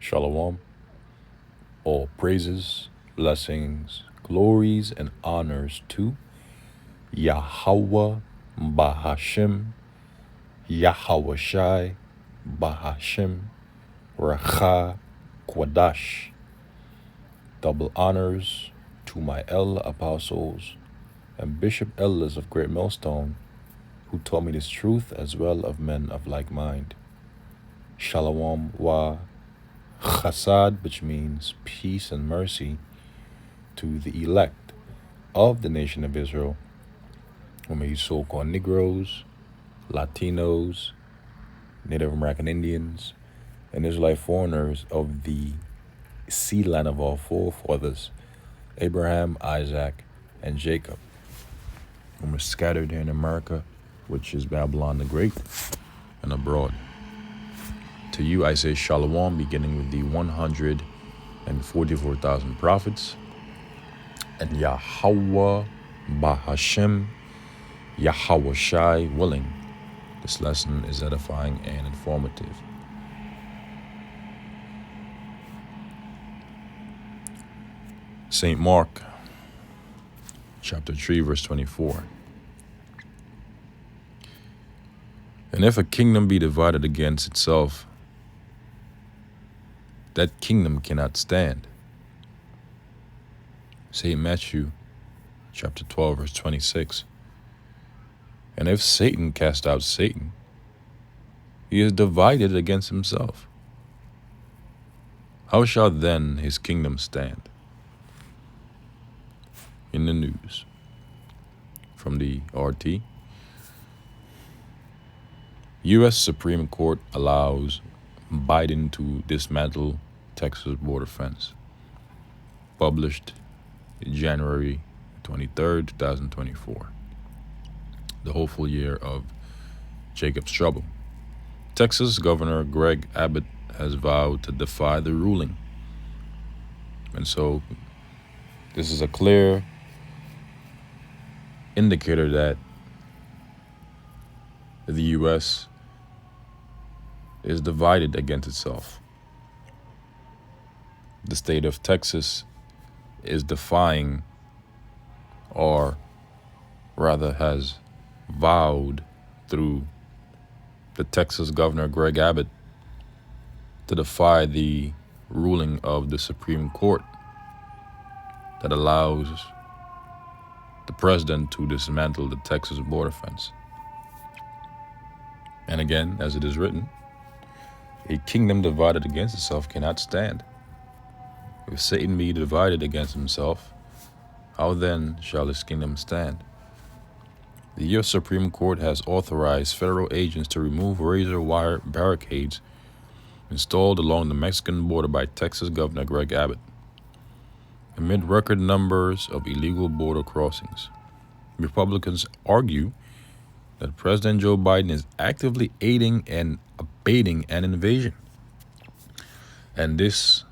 Shalom. All praises, blessings, glories, and honors to Yahweh Bahashim, Yahweh Shai Bahashim, Racha Kwadash. Double honors to my elder apostles and bishop elders of Great Millstone, who taught me this truth, as well of men of like mind. Shalom wa chasad, which means peace and mercy, to the elect of the nation of Israel, whom you so-called Negroes, Latinos, Native American Indians, and Israelite foreigners of the seed line of our forefathers, Abraham, Isaac, and Jacob, whom are scattered here in America, which is Babylon the Great, and abroad. To you I say Shalom, beginning with the 144,000 prophets, and Yahweh Bahashem, Yahweh Shai willing. This lesson is edifying and informative. St. Mark, chapter 3, verse 24. And if a kingdom be divided against itself, that kingdom cannot stand. St. Matthew, chapter 12, verse 26. And if Satan cast out Satan, he is divided against himself. How shall then his kingdom stand? In the news from the RT, U.S. Supreme Court allows Biden to dismantle Texas border fence. Published January 23rd, 2024. The hopeful year of Jacob's trouble. Texas Governor Greg Abbott has vowed to defy the ruling. And so this is a clear indicator that the U.S. is divided against itself. The state of Texas is defying, or rather has vowed through the Texas Governor Greg Abbott to defy the ruling of the Supreme Court that allows the president to dismantle the Texas border fence. And again, as it is written, a kingdom divided against itself cannot stand. If Satan be divided against himself, how then shall his kingdom stand? The U.S. Supreme Court has authorized federal agents to remove razor wire barricades installed along the Mexican border by Texas Governor Greg Abbott, amid record numbers of illegal border crossings. Republicans argue that President Joe Biden is actively aiding and abating an invasion. And this,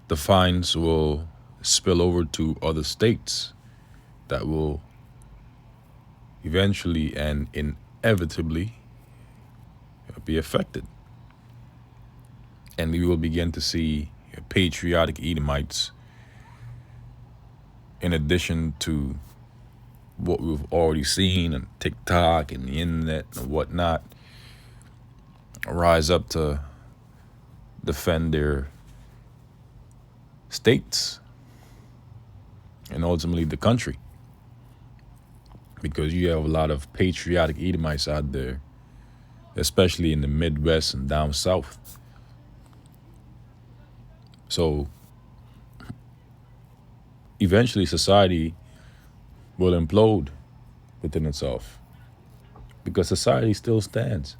the fines will spill over to other states that will eventually and inevitably be affected. And we will begin to see patriotic Edomites, in addition to what we've already seen on TikTok and the internet and whatnot, rise up to defend their states and ultimately the country. Because you have a lot of patriotic Edomites out there, especially in the Midwest and down south. So eventually society will implode within itself, because society still stands,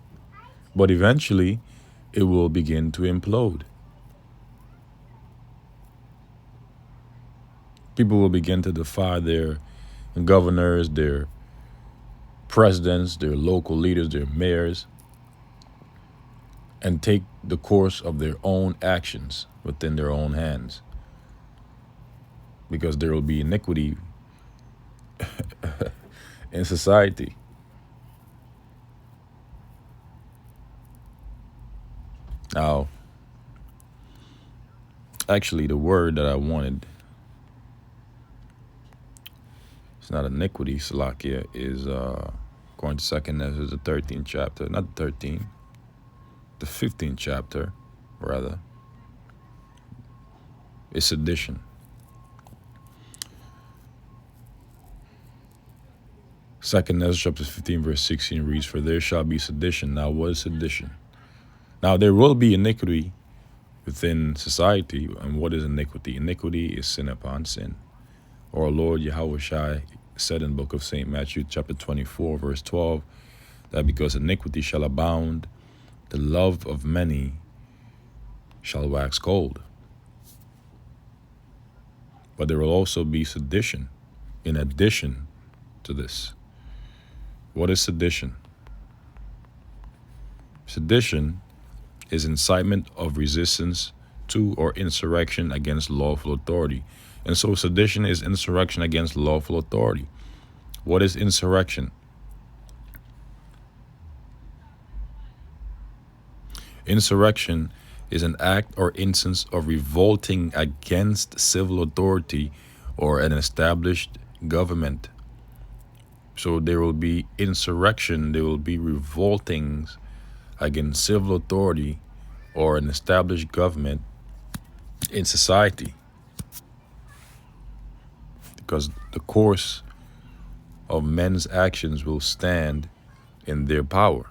but eventually it will begin to implode. People will begin to defy their governors, their presidents, their local leaders, their mayors, and take the course of their own actions within their own hands, because there will be iniquity in society. Now, Actually, the word that I wanted, it's not iniquity, Salakia, is going to second Ezra, the 13th chapter, not the 13th, the 15th chapter, rather. It's sedition. Second Ezra chapter 15, verse 16 reads, "For there shall be sedition." Now, what is sedition? Now, there will be iniquity within society. And what is iniquity? Iniquity is sin upon sin. Our Lord Yahweh Shai said in the book of St. Matthew, chapter 24, verse 12, that because iniquity shall abound, the love of many shall wax cold. But there will also be sedition in addition to this. What is sedition? Sedition is incitement of resistance to or insurrection against lawful authority. And so sedition is insurrection against lawful authority. What is insurrection? Insurrection is an act or instance of revolting against civil authority or an established government. So there will be insurrection, there will be revoltings against civil authority or an established government in society. Because the course of men's actions will stand in their power.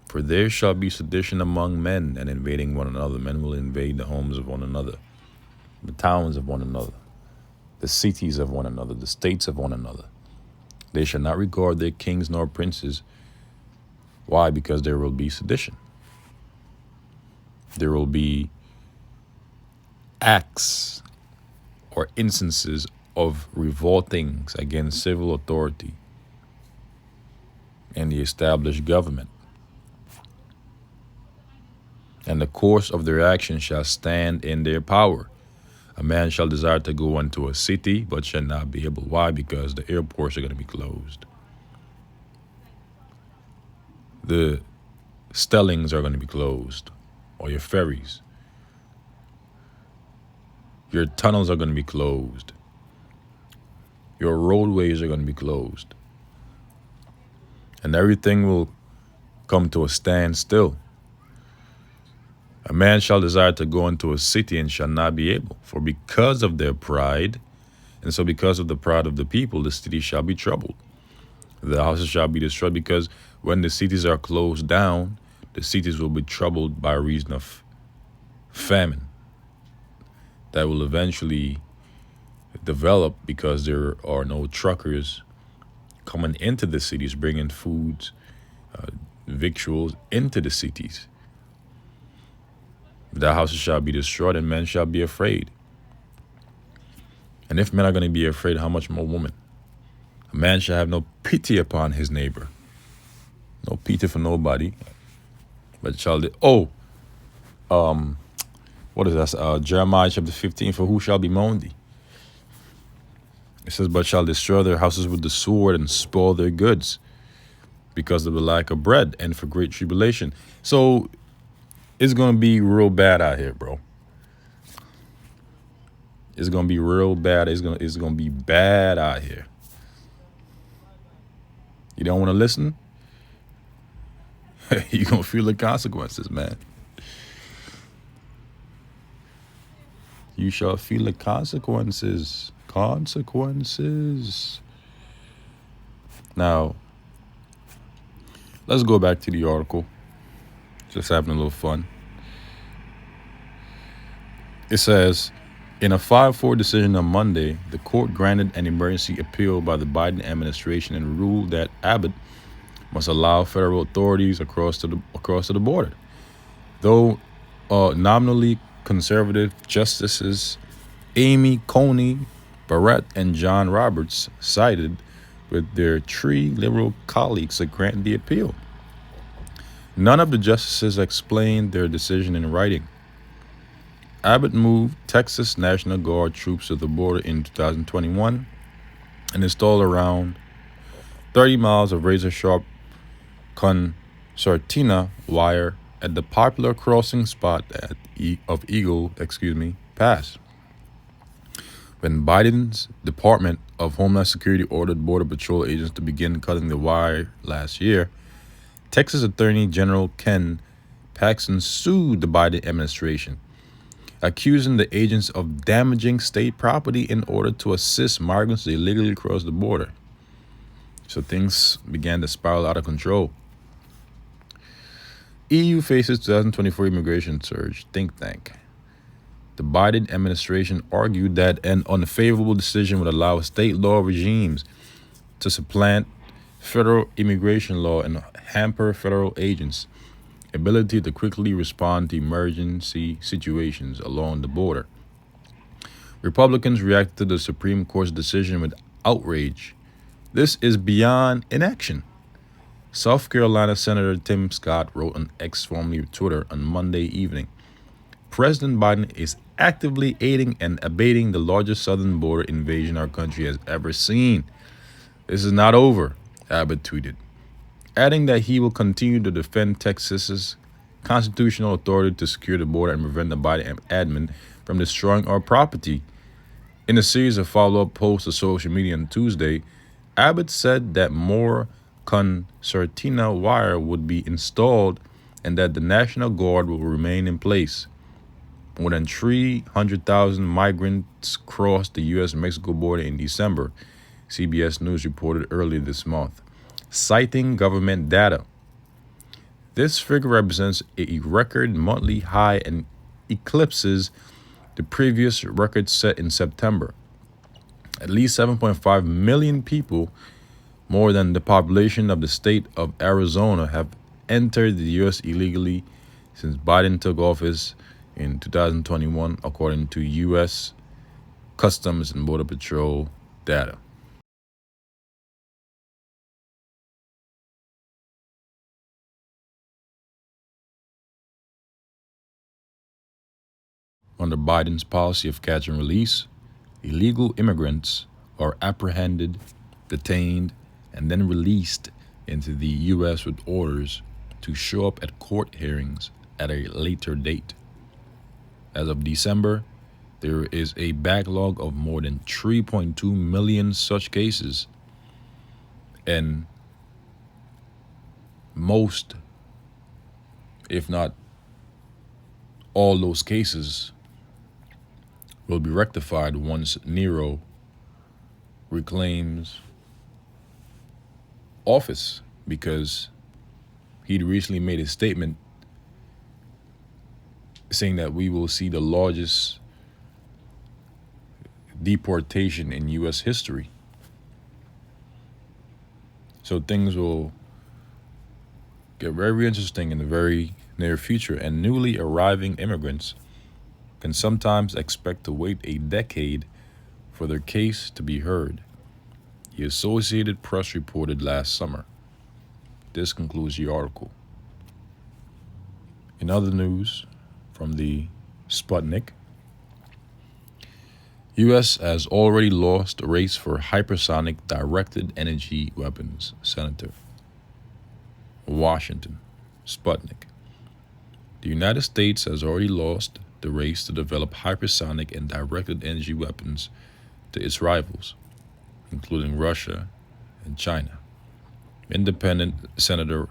For there shall be sedition among men, and invading one another. Men will invade the homes of one another, the towns of one another, the cities of one another, the states of one another. They shall not regard their kings nor princes. Why? Because there will be sedition. There will be acts or instances of revoltings against civil authority and the established government. And the course of their action shall stand in their power. A man shall desire to go unto a city, but shall not be able. Why? Because the airports are going to be closed. The stellings are going to be closed, or your ferries. Your tunnels are going to be closed. Your roadways are going to be closed. And everything will come to a standstill. A man shall desire to go into a city and shall not be able. For because of their pride, and so because of the pride of the people, the city shall be troubled. The houses shall be destroyed, because when the cities are closed down, the cities will be troubled by reason of famine that will eventually develop because there are no truckers coming into the cities, bringing foods, victuals into the cities. The houses shall be destroyed, and men shall be afraid. And if men are going to be afraid, how much more women? A man shall have no pity upon his neighbor. No pity for nobody. But shall what is that? Jeremiah chapter 15, for who shall bemoan thee? It says, but shall destroy their houses with the sword and spoil their goods because of the lack of bread and for great tribulation. So it's going to be real bad out here, bro. It's going to be real bad. It's going to be bad out here. You don't want to listen? You're going to feel the consequences, man. You shall feel the consequences. Consequences. Now, let's go back to the article. Just having a little fun. It says, in a 5-4 decision on Monday, the court granted an emergency appeal by the Biden administration and ruled that Abbott must allow federal authorities across to the border. Though nominally conservative justices Amy Coney Barrett and John Roberts sided with their three liberal colleagues to grant the appeal. None of the justices explained their decision in writing. Abbott moved Texas National Guard troops to the border in 2021 and installed around 30 miles of razor-sharp concertina wire at the popular crossing spot of Eagle passed. When Biden's Department of Homeland Security ordered Border Patrol agents to begin cutting the wire last year, Texas Attorney General Ken Paxton sued the Biden administration, accusing the agents of damaging state property in order to assist migrants to illegally cross the border. So things began to spiral out of control. EU faces 2024 immigration surge, think tank. The Biden administration argued that an unfavorable decision would allow state law regimes to supplant federal immigration law and hamper federal agents' ability to quickly respond to emergency situations along the border. Republicans reacted to the Supreme Court's decision with outrage. This is beyond inaction. South Carolina Senator Tim Scott wrote on X, formerly Twitter, on Monday evening. President Biden is actively aiding and abating the largest southern border invasion our country has ever seen. This is not over, Abbott tweeted, adding that he will continue to defend Texas's constitutional authority to secure the border and prevent the Biden admin from destroying our property. In a series of follow-up posts to social media on Tuesday, Abbott said that more concertina wire would be installed and that the National Guard will remain in place. More than 300,000 migrants crossed the U.S.-Mexico border in December, CBS News reported earlier this month, citing government data. This figure represents a record monthly high and eclipses the previous record set in September. At least 7.5 million people, more than the population of the state of Arizona, have entered the U.S. illegally since Biden took office in 2021, according to U.S. Customs and Border Patrol data. Under Biden's policy of catch and release, illegal immigrants are apprehended, detained, and then released into the U.S. with orders to show up at court hearings at a later date. As of December, there is a backlog of more than 3.2 million such cases, and most, if not all those cases, will be rectified once Nero reclaims office, because he'd recently made a statement saying that we will see the largest deportation in U.S. history. So things will get very interesting in the very near future, and newly arriving immigrants can sometimes expect to wait a decade for their case to be heard, the Associated Press reported last summer. This concludes the article. In other news from the Sputnik, U.S. has already lost the race for hypersonic directed energy weapons. Senator. Washington. Sputnik. The United States has already lost the race to develop hypersonic and directed energy weapons to its rivals, including Russia and China. Independent Senator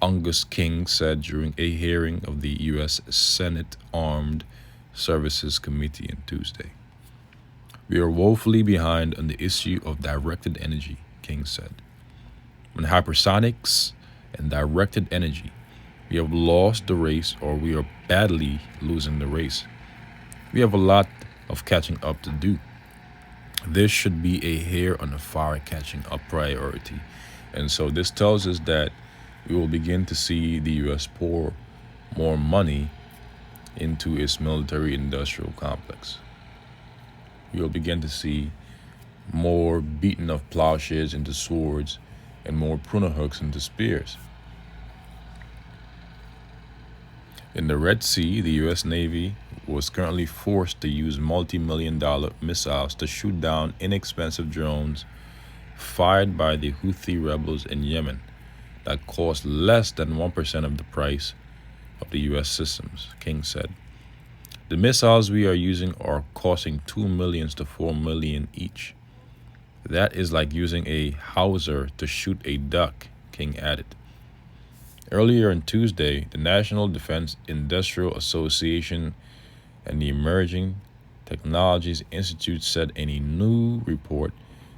Angus King said during a hearing of the U.S. Senate Armed Services Committee on Tuesday. We are woefully behind on the issue of directed energy, King said. On hypersonics and directed energy, we have lost the race, or we are badly losing the race. We have a lot of catching up to do. This should be a hair on the fire catching up priority. And so this tells us that we will begin to see the U.S. pour more money into its military-industrial complex. We will begin to see more beating of plowshares into swords and more pruner hooks into spears. In the Red Sea, the U.S. Navy was currently forced to use multi-million-dollar missiles to shoot down inexpensive drones fired by the Houthi rebels in Yemen that cost less than 1% of the price of the U.S. systems, King said. The missiles we are using are costing 2 million to 4 million each. That is like using a howitzer to shoot a duck, King added. Earlier on Tuesday, the National Defense Industrial Association and the Emerging Technologies Institute said in a new report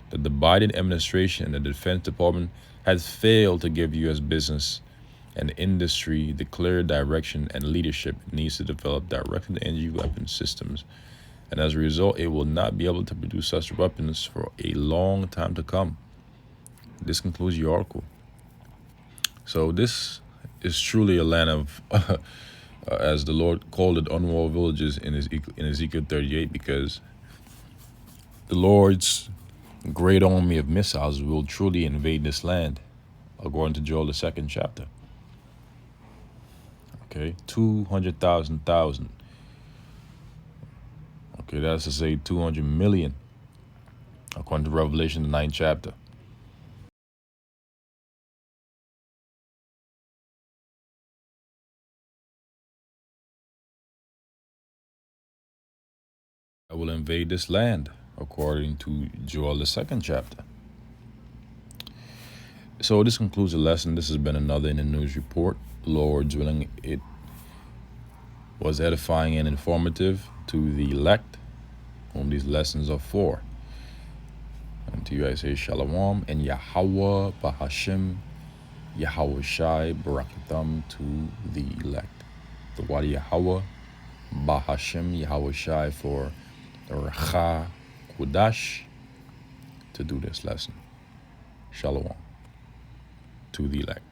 that the Biden administration and the Defense Department has failed to give U.S. business and industry the clear direction and leadership it needs to develop directed energy weapon systems. And as a result, it will not be able to produce such weapons for a long time to come. This concludes your article. So this is truly a land of, as the Lord called it, unwalled villages in Ezekiel 38, because the Lord's great army of missiles will truly invade this land, according to Joel the 2nd chapter. Okay, 200,000. Okay, that's to say 200 million, according to Revelation the 9th chapter. I will invade this land, according to Joel the 2nd chapter. So this concludes the lesson. This has been another in the news report. Lord's willing, it was edifying and informative to the elect, whom these lessons are for. And to you I say Shalom and Yahweh Bahashim, Yahweh Shai Barakatam to the elect. The Wadi Yahweh Bahashim, Yahweh Shai for the Racha Kudash to do this lesson. Shalom to the elect.